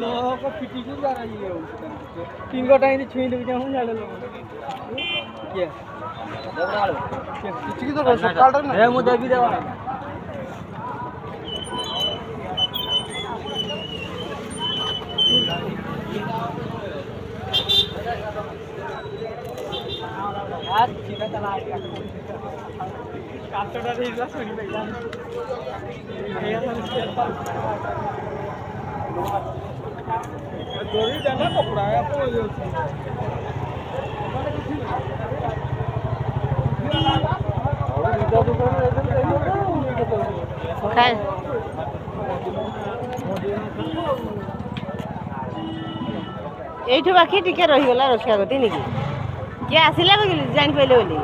लोग पिटी क्यों जा रही है तीन को टाइम छुई लग जाऊं झाले लोग क्या दबरा लो किसी की तो काट ना ए मुझे भी देवा यार सीधा चला गया काटड़ा ढीला सुनी भैया भैया जोड़ी जाना कपड़ा है आपको এইঠু বাকি টিকে রহিগলা রক্ষা করতে নাকি কিଏ ଆସିଲା ଜାଣିପାରିଲେ ବୋଲି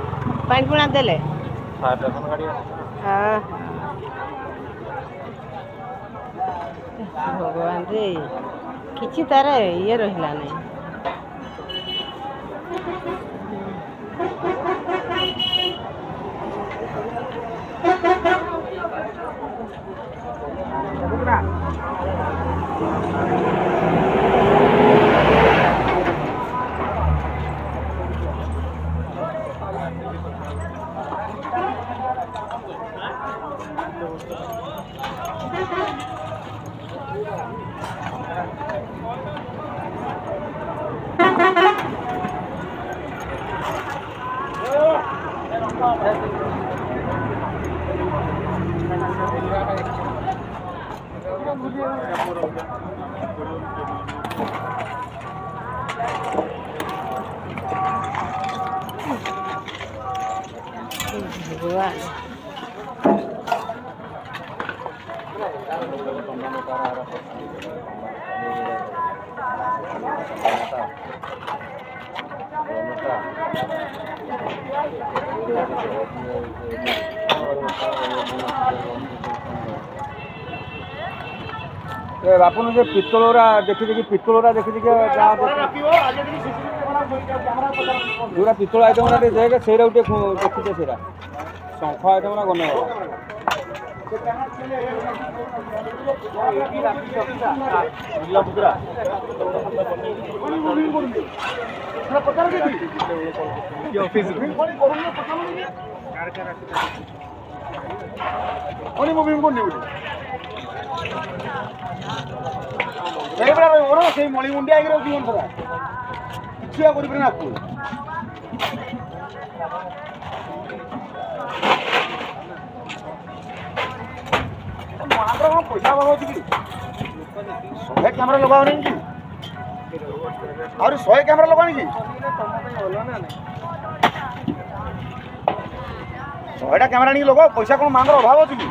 ପାଣି ପୁଣା ଦେଲେ ଭଗବାନ ରେ କିଛି ତାର ଇଏ ରହିଲା ନାହିଁ भगवान ଆପଣ ଯେ ପିତ୍ତଳରା ଦେଖି ପିତ୍ତଳରା ଦେଖି ଯୋଉଟା ପିତ୍ତଳ ଆଇଟମରା ଟିକେ ଦେଖେ ସେଇଟା ଟିକେ ଦେଖିଛେ ସେଇଟା ଶଙ୍ଖ ଆଇଟମରା ଗନେ সেই মণিমুন্ডিয়া জীবন সারা কিছু করবে না আপনি पैसा बढ़ाऊँ कि 100 कैमरा लगाओ नहीं कि और 100 कैमरा लगानी कि 100टा कैमरा नहीं लगाओ पैसा कौन मांगर अभाव अच्छी कि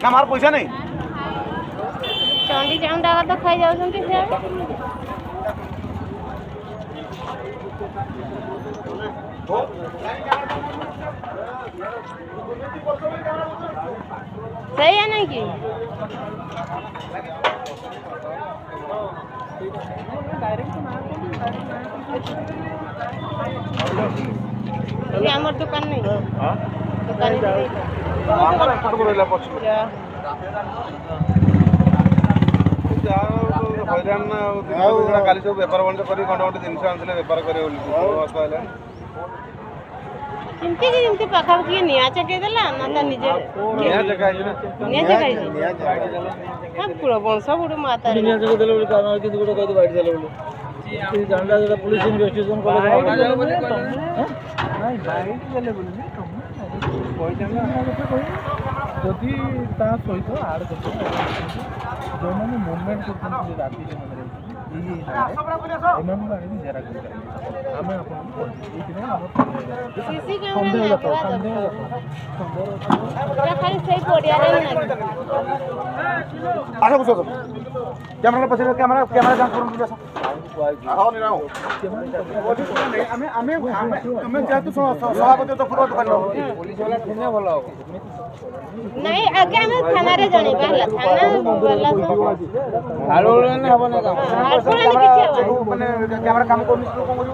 ना मार पैसा नहीं चंडी चाउंडा तो खाई जाउछंती से सही है नहीं कि ये हमार दुकान नहीं दुकान नहीं काली सब बेपार बंद कर जिनस आनते बेपार करें चिंती पाखापाखि निया चकेदेला ना ता निजे निया चकाई हाँ पूरा बंश गुड़ माता निया चकेदेले बोली काना कि गुड़ कहि बाइट देले बोली ई जानला जरा पुलिस इन्वेस्टिगेशन करे नहीं बाइट देले बोली कोई जानला ना लोग कोई जदि ता सहित आड करते जो माने मूवमेंट करते राती जे माने सीसी कैमरा खाली सही पड़िया रे आसा कुछ कैमरा पछे कैमरा जांच करू आओ नि राओ हमें जेतु सभापति तो पूरा दुकान पुलिस वाला ठेने भलो नहीं आगे हमें थाना रे जानी पहला थाना वाला हालो ने हबने काम हाल कोन किछ माने कैमरा काम करनी शुरू करू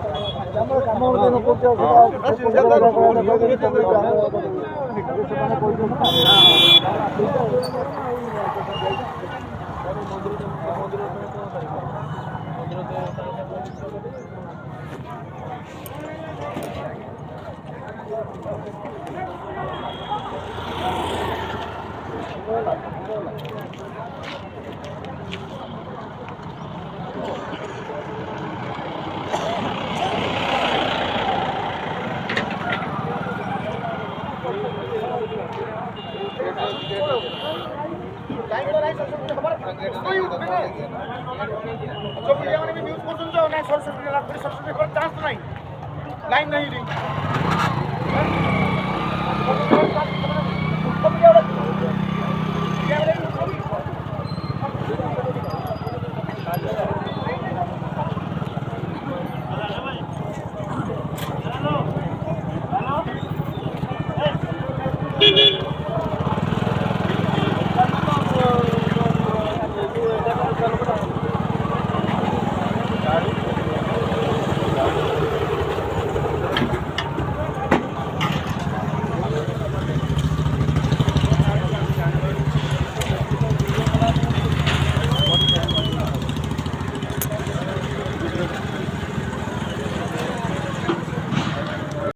लाइन नहीं रही